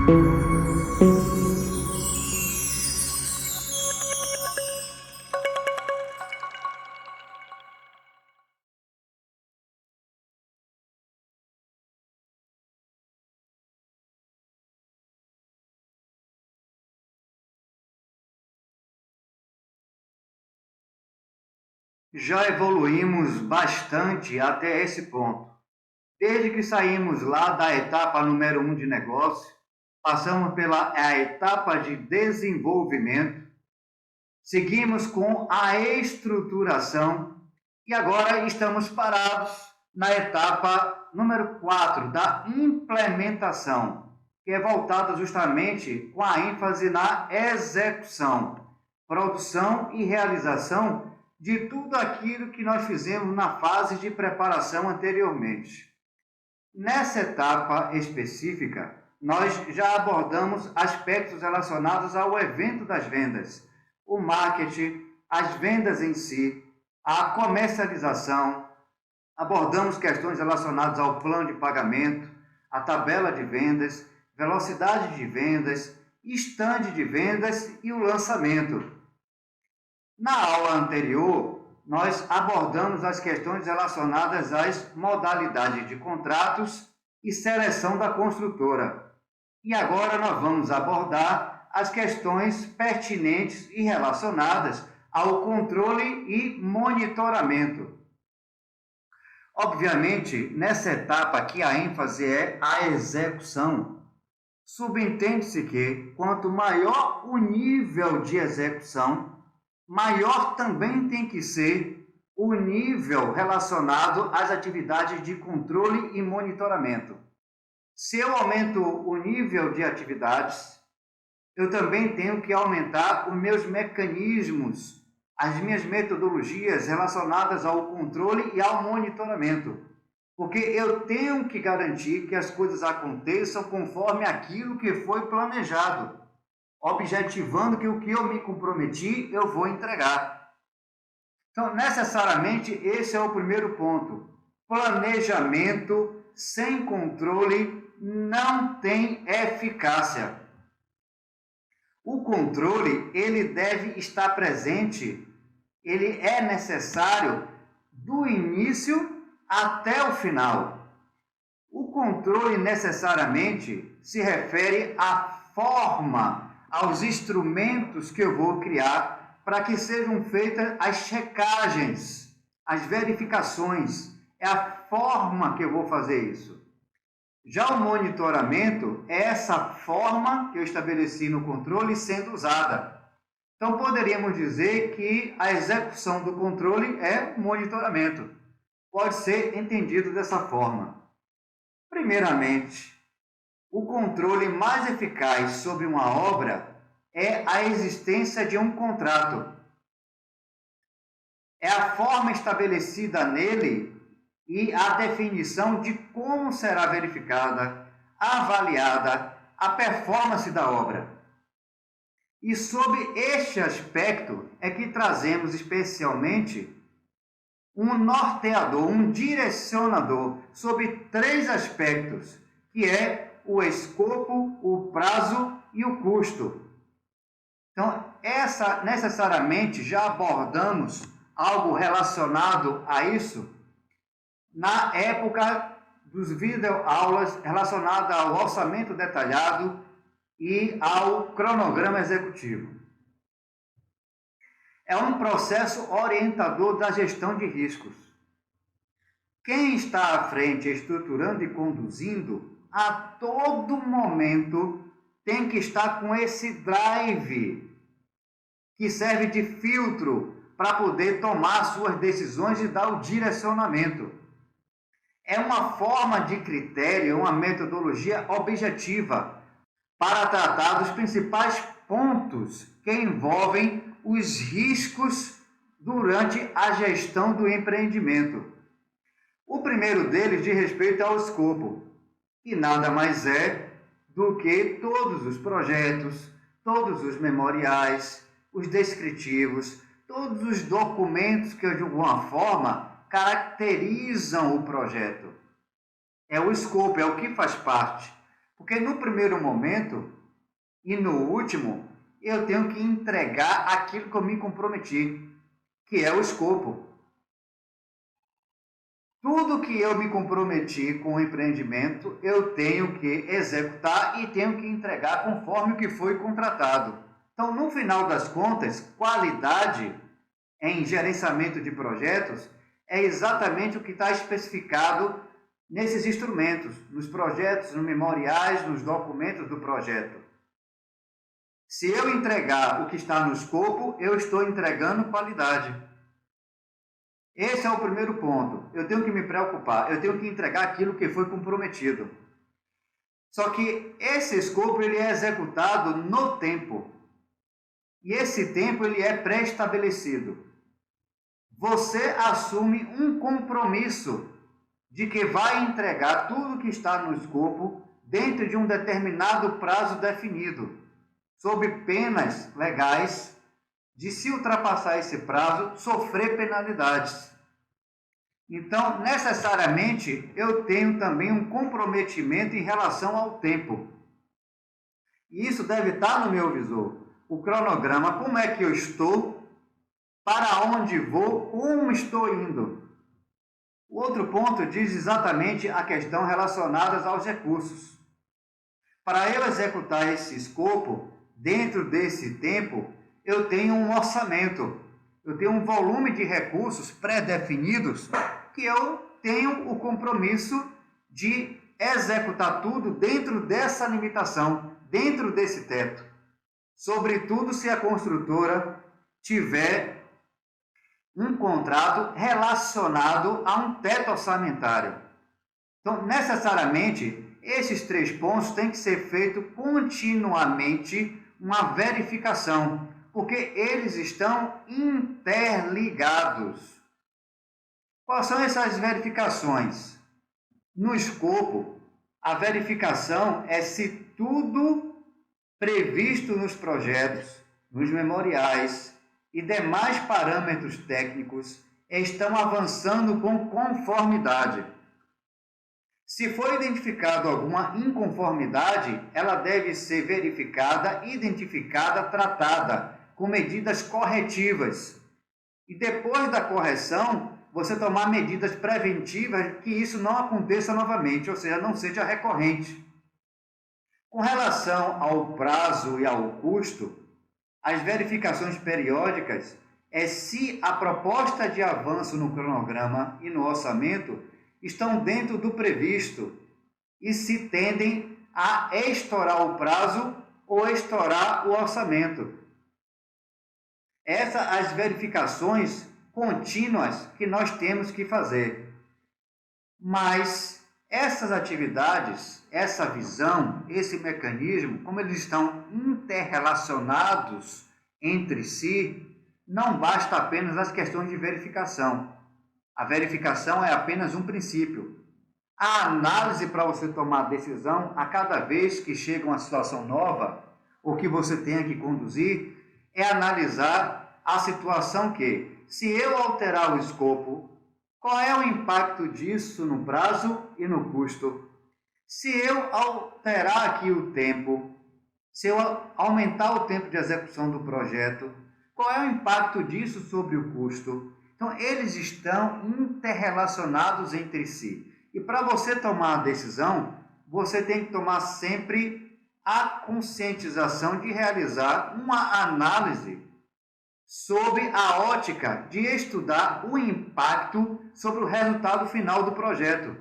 Já evoluímos bastante até esse ponto. Desde que saímos lá da etapa número 1 de negócio, passamos pela etapa de desenvolvimento, seguimos com a estruturação e agora estamos parados na etapa número 4 da implementação, que é voltada justamente com a ênfase na execução, produção e realização de tudo aquilo que nós fizemos na fase de preparação anteriormente. Nessa etapa específica, nós já abordamos aspectos relacionados ao evento das vendas, o marketing, as vendas em si, a comercialização, abordamos questões relacionadas ao plano de pagamento, a tabela de vendas, velocidade de vendas, estande de vendas e o lançamento. Na aula anterior, nós abordamos as questões relacionadas às modalidades de contratos e seleção da construtora. E agora nós vamos abordar as questões pertinentes e relacionadas ao controle e monitoramento. Obviamente, nessa etapa aqui a ênfase é a execução. Subentende-se que quanto maior o nível de execução, maior também tem que ser o nível relacionado às atividades de controle e monitoramento. Se eu aumento o nível de atividades, eu também tenho que aumentar os meus mecanismos, as minhas metodologias relacionadas ao controle e ao monitoramento. Porque eu tenho que garantir que as coisas aconteçam conforme aquilo que foi planejado, objetivando que o que eu me comprometi, eu vou entregar. Então, necessariamente, esse é o primeiro ponto. Planejamento sem controle não tem eficácia. O controle, ele deve estar presente, ele é necessário do início até o final. O controle necessariamente se refere à forma, aos instrumentos que eu vou criar para que sejam feitas as checagens, as verificações. É a forma que eu vou fazer isso. Já o monitoramento é essa forma que eu estabeleci no controle sendo usada. Então, poderíamos dizer que a execução do controle é monitoramento. Pode ser entendido dessa forma. Primeiramente, o controle mais eficaz sobre uma obra é a existência de um contrato. É a forma estabelecida nele e a definição de como será verificada, avaliada a performance da obra. E sob este aspecto é que trazemos especialmente um norteador, um direcionador sobre 3 aspectos, que é o escopo, o prazo e o custo. Então, necessariamente já abordamos algo relacionado a isso na época dos videoaulas relacionadas ao orçamento detalhado e ao cronograma executivo. É um processo orientador da gestão de riscos. Quem está à frente, estruturando e conduzindo, a todo momento tem que estar com esse drive que serve de filtro para poder tomar suas decisões e dar o direcionamento. É uma forma de critério, uma metodologia objetiva para tratar dos principais pontos que envolvem os riscos durante a gestão do empreendimento. O primeiro deles diz respeito ao escopo, que nada mais é do que todos os projetos, todos os memoriais, os descritivos, todos os documentos que de alguma forma caracterizam o projeto. É o escopo, é o que faz parte. Porque no primeiro momento e no último, eu tenho que entregar aquilo que eu me comprometi, que é o escopo. Tudo que eu me comprometi com o empreendimento, eu tenho que executar e tenho que entregar conforme o que foi contratado. Então, no final das contas, qualidade em gerenciamento de projetos é exatamente o que está especificado nesses instrumentos, nos projetos, nos memoriais, nos documentos do projeto. Se eu entregar o que está no escopo, eu estou entregando qualidade. Esse é o primeiro ponto. Eu tenho que me preocupar, eu tenho que entregar aquilo que foi comprometido. Só que esse escopo ele é executado no tempo. E esse tempo ele é pré-estabelecido. Você assume um compromisso de que vai entregar tudo que está no escopo dentro de um determinado prazo definido, sob penas legais de, se ultrapassar esse prazo, sofrer penalidades. Então, necessariamente, eu tenho também um comprometimento em relação ao tempo. E isso deve estar no meu visor. O cronograma, como é que eu estou, para onde vou, como estou indo. O outro ponto diz exatamente a questão relacionada aos recursos. Para eu executar esse escopo, dentro desse tempo, eu tenho um orçamento, eu tenho um volume de recursos pré-definidos que eu tenho o compromisso de executar tudo dentro dessa limitação, dentro desse teto. Sobretudo se a construtora tiver um contrato relacionado a um teto orçamentário. Então, necessariamente, esses 3 pontos têm que ser feito continuamente uma verificação, porque eles estão interligados. Quais são essas verificações? No escopo, a verificação é se tudo previsto nos projetos, nos memoriais e demais parâmetros técnicos estão avançando com conformidade. Se for identificado alguma inconformidade, ela deve ser verificada, identificada, tratada com medidas corretivas. E depois da correção, você tomar medidas preventivas que isso não aconteça novamente, ou seja, não seja recorrente. Com relação ao prazo e ao custo, as verificações periódicas é se a proposta de avanço no cronograma e no orçamento estão dentro do previsto e se tendem a estourar o prazo ou estourar o orçamento. Essas as verificações contínuas que nós temos que fazer. Mas essas atividades, essa visão, esse mecanismo, como eles estão interrelacionados entre si, não basta apenas as questões de verificação. A verificação é apenas um princípio. A análise para você tomar decisão a cada vez que chega uma situação nova, ou que você tenha que conduzir, é analisar a situação que, se eu alterar o escopo, qual é o impacto disso no prazo e no custo? Se eu alterar aqui o tempo, se eu aumentar o tempo de execução do projeto, qual é o impacto disso sobre o custo? Então, eles estão interrelacionados entre si. E para você tomar a decisão, você tem que tomar sempre a conscientização de realizar uma análise sob a ótica de estudar o impacto sobre o resultado final do projeto.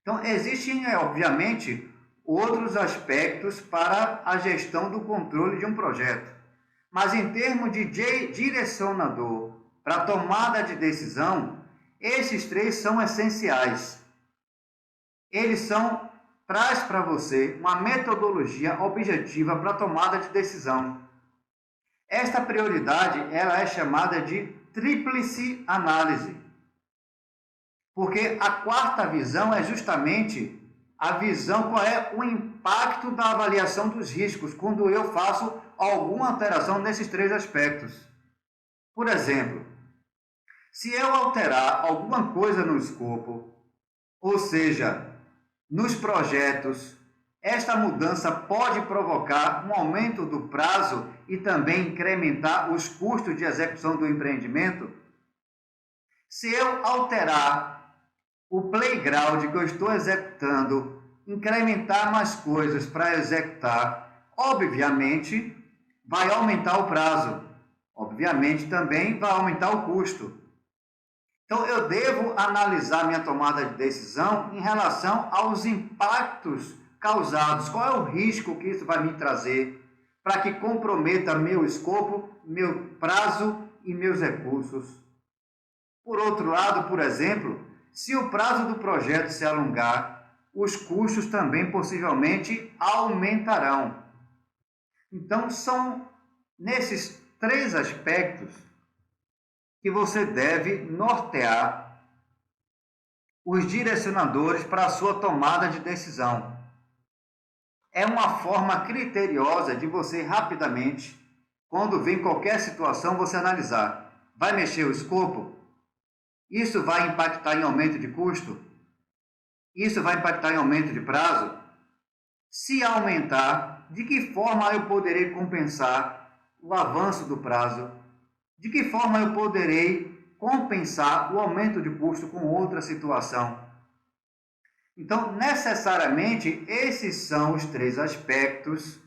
Então, existem, obviamente, outros aspectos para a gestão do controle de um projeto. Mas, em termos de direcionador para a tomada de decisão, esses 3 são essenciais. Eles traz para você uma metodologia objetiva para a tomada de decisão. Esta prioridade ela é chamada de tríplice análise, porque a quarta visão é justamente a visão qual é o impacto da avaliação dos riscos quando eu faço alguma alteração nesses 3 aspectos. Por exemplo, se eu alterar alguma coisa no escopo, ou seja, nos projetos Esta mudança pode provocar um aumento do prazo e também incrementar os custos de execução do empreendimento? Se eu alterar o playground que eu estou executando, incrementar mais coisas para executar, obviamente vai aumentar o prazo, obviamente também vai aumentar o custo. Então eu devo analisar minha tomada de decisão em relação aos impactos causados, qual é o risco que isso vai me trazer para que comprometa meu escopo, meu prazo e meus recursos. Por outro lado, por exemplo, se o prazo do projeto se alongar, os custos também possivelmente aumentarão. Então, são nesses 3 aspectos que você deve nortear os direcionadores para a sua tomada de decisão. É uma forma criteriosa de você rapidamente, quando vem qualquer situação, você analisar. Vai mexer o escopo? Isso vai impactar em aumento de custo? Isso vai impactar em aumento de prazo? Se aumentar, de que forma eu poderei compensar o avanço do prazo? De que forma eu poderei compensar o aumento de custo com outra situação? Então, necessariamente, esses são os 3 aspectos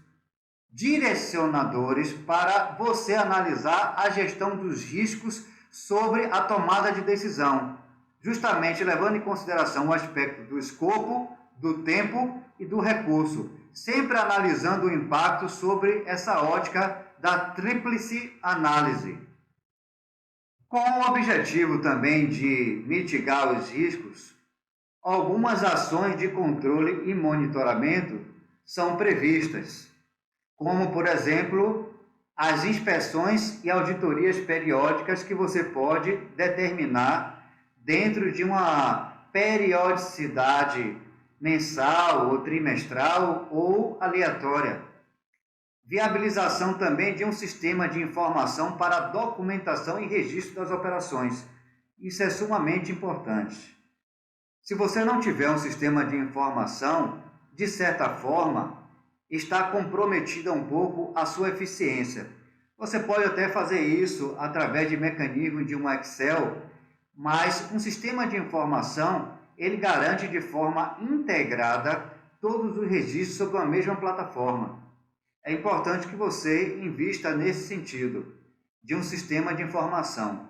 direcionadores para você analisar a gestão dos riscos sobre a tomada de decisão, justamente levando em consideração o aspecto do escopo, do tempo e do recurso, sempre analisando o impacto sobre essa ótica da tríplice análise. Com o objetivo também de mitigar os riscos, algumas ações de controle e monitoramento são previstas, como, por exemplo, as inspeções e auditorias periódicas que você pode determinar dentro de uma periodicidade mensal ou trimestral ou aleatória. Viabilização também de um sistema de informação para documentação e registro das operações. Isso é sumamente importante. Se você não tiver um sistema de informação, de certa forma, está comprometida um pouco a sua eficiência. Você pode até fazer isso através de mecanismos de um Excel, mas um sistema de informação, ele garante de forma integrada todos os registros sobre uma mesma plataforma. É importante que você invista nesse sentido, de um sistema de informação.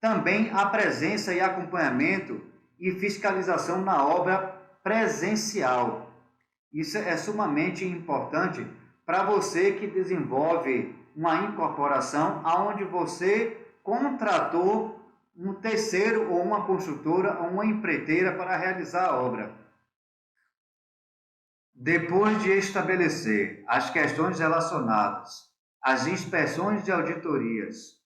Também a presença e acompanhamento e fiscalização na obra presencial. Isso é sumamente importante para você que desenvolve uma incorporação onde você contratou um terceiro ou uma construtora ou uma empreiteira para realizar a obra. Depois de estabelecer as questões relacionadas às inspeções e auditorias,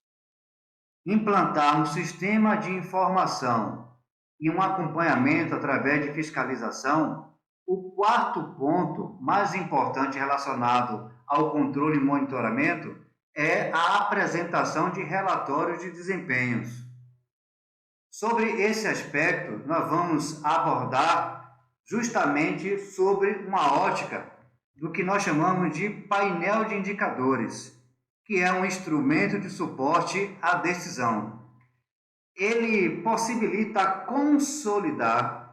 implantar um sistema de informação e um acompanhamento através de fiscalização, o 4º ponto mais importante relacionado ao controle e monitoramento é a apresentação de relatórios de desempenhos. Sobre esse aspecto, nós vamos abordar justamente sobre uma ótica do que nós chamamos de painel de indicadores, que é um instrumento de suporte à decisão. Ele possibilita consolidar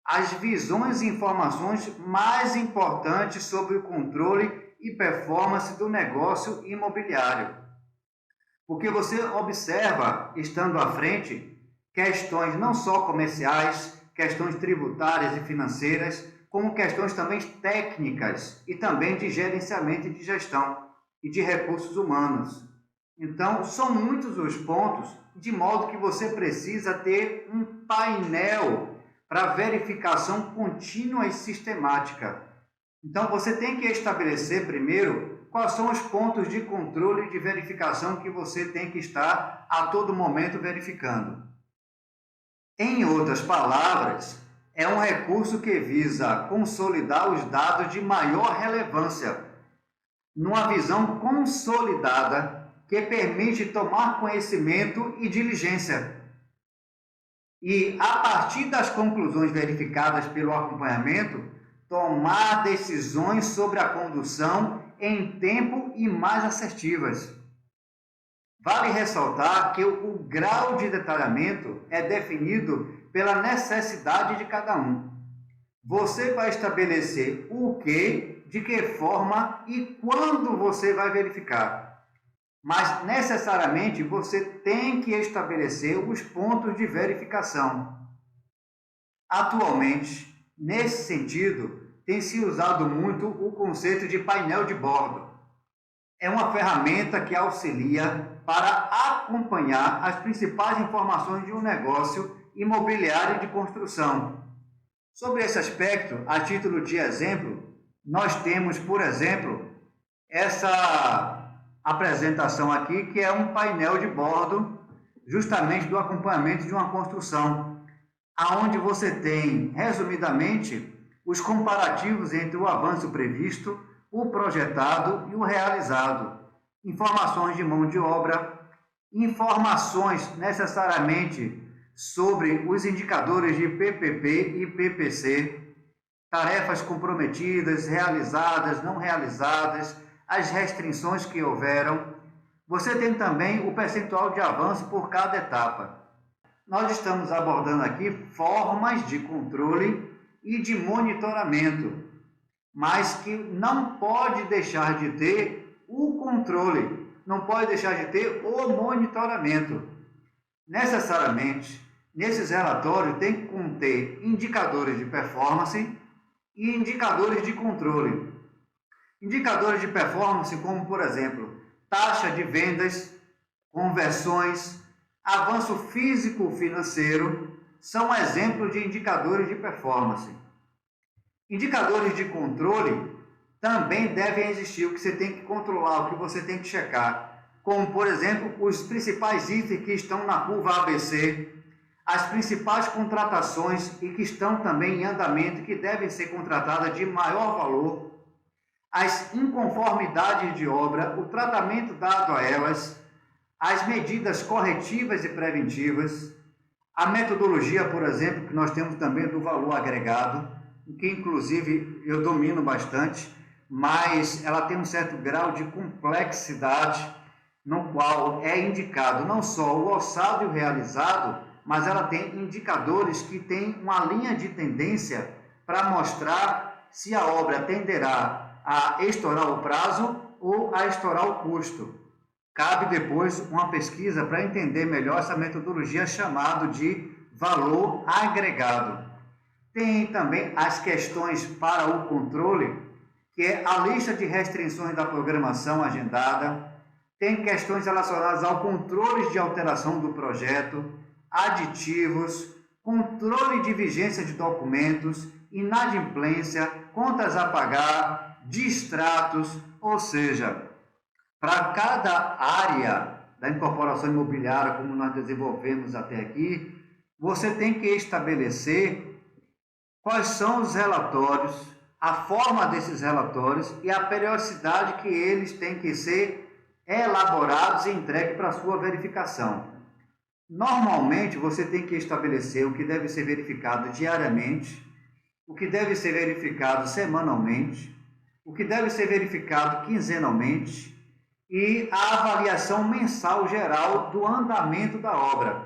as visões e informações mais importantes sobre o controle e performance do negócio imobiliário. Porque você observa, estando à frente, questões não só comerciais, questões tributárias e financeiras, como questões também técnicas e também de gerenciamento e de gestão e de recursos humanos. Então, são muitos os pontos, de modo que você precisa ter um painel para verificação contínua e sistemática. Então, você tem que estabelecer primeiro quais são os pontos de controle e de verificação que você tem que estar a todo momento verificando. Em outras palavras, é um recurso que visa consolidar os dados de maior relevância, numa visão consolidada que permite tomar conhecimento e diligência. E, a partir das conclusões verificadas pelo acompanhamento, tomar decisões sobre a condução em tempo e mais assertivas. Vale ressaltar que o grau de detalhamento é definido pela necessidade de cada um. Você vai estabelecer o que, de que forma e quando você vai verificar. Mas necessariamente você tem que estabelecer os pontos de verificação. Atualmente, nesse sentido, tem se usado muito o conceito de painel de bordo. É uma ferramenta que auxilia para acompanhar as principais informações de um negócio imobiliário de construção. Sobre esse aspecto, a título de exemplo, nós temos, por exemplo, essa apresentação aqui, que é um painel de bordo, justamente do acompanhamento de uma construção, aonde você tem, resumidamente, os comparativos entre o avanço previsto, o projetado e o realizado, informações de mão de obra, informações necessariamente sobre os indicadores de PPP e PPC, tarefas comprometidas, realizadas, não realizadas, as restrições que houveram. Você tem também o percentual de avanço por cada etapa. Nós estamos abordando aqui formas de controle e de monitoramento, mas que não pode deixar de ter o controle, não pode deixar de ter o monitoramento. Necessariamente, nesses relatórios tem que conter indicadores de performance e indicadores de controle. Indicadores de performance como, por exemplo, taxa de vendas, conversões, avanço físico-financeiro, são exemplos de indicadores de performance. Indicadores de controle também devem existir, o que você tem que controlar, o que você tem que checar, como, por exemplo, os principais itens que estão na curva ABC, as principais contratações e que estão também em andamento, que devem ser contratadas de maior valor, as inconformidades de obra, o tratamento dado a elas, as medidas corretivas e preventivas, a metodologia, por exemplo, que nós temos também do valor agregado, que inclusive eu domino bastante, mas ela tem um certo grau de complexidade, no qual é indicado não só o orçado e o realizado, mas ela tem indicadores que têm uma linha de tendência para mostrar se a obra tenderá a estourar o prazo ou a estourar o custo. Cabe depois uma pesquisa para entender melhor essa metodologia chamada de valor agregado. Tem também as questões para o controle, que é a lista de restrições da programação agendada. Tem questões relacionadas ao controle de alteração do projeto, aditivos, controle de vigência de documentos, inadimplência, contas a pagar, distratos, ou seja, para cada área da incorporação imobiliária, como nós desenvolvemos até aqui, você tem que estabelecer quais são os relatórios, a forma desses relatórios e a periodicidade que eles têm que ser elaborados e entregues para sua verificação. Normalmente, você tem que estabelecer o que deve ser verificado diariamente, o que deve ser verificado semanalmente, o que deve ser verificado quinzenalmente e a avaliação mensal geral do andamento da obra.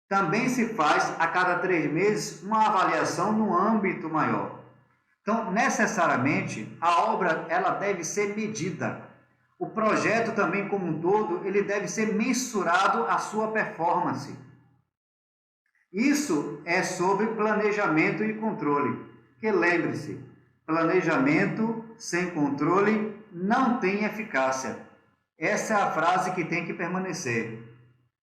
Também se faz a cada 3 meses uma avaliação no âmbito maior. Então, necessariamente, a obra ela deve ser medida. O projeto também como um todo, ele deve ser mensurado a sua performance. Isso é sobre planejamento e controle. Que lembre-se, planejamento sem controle não tem eficácia. Essa é a frase que tem que permanecer.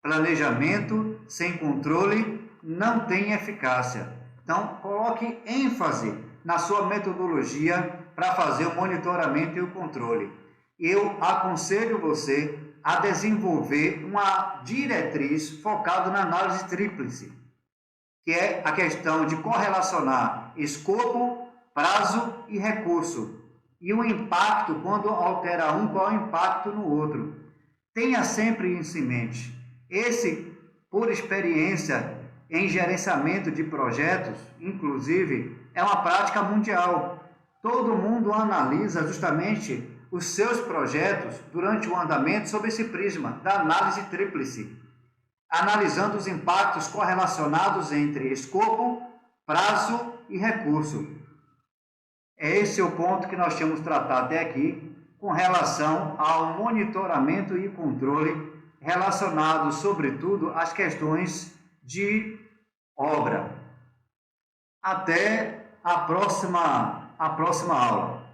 Planejamento sem controle não tem eficácia. Então, coloque ênfase na sua metodologia para fazer o monitoramento e o controle. Eu aconselho você a desenvolver uma diretriz focada na análise tríplice, que é a questão de correlacionar escopo, prazo e recurso. E o impacto, quando altera um, qual é o impacto no outro. Tenha sempre isso em mente. Esse, por experiência em gerenciamento de projetos, inclusive, é uma prática mundial. Todo mundo analisa justamente os seus projetos durante o andamento sob esse prisma da análise tríplice, analisando os impactos correlacionados entre escopo, prazo e recurso. Esse é o ponto que nós tínhamos tratado até aqui com relação ao monitoramento e controle relacionado, sobretudo, às questões de obra. Até a próxima aula.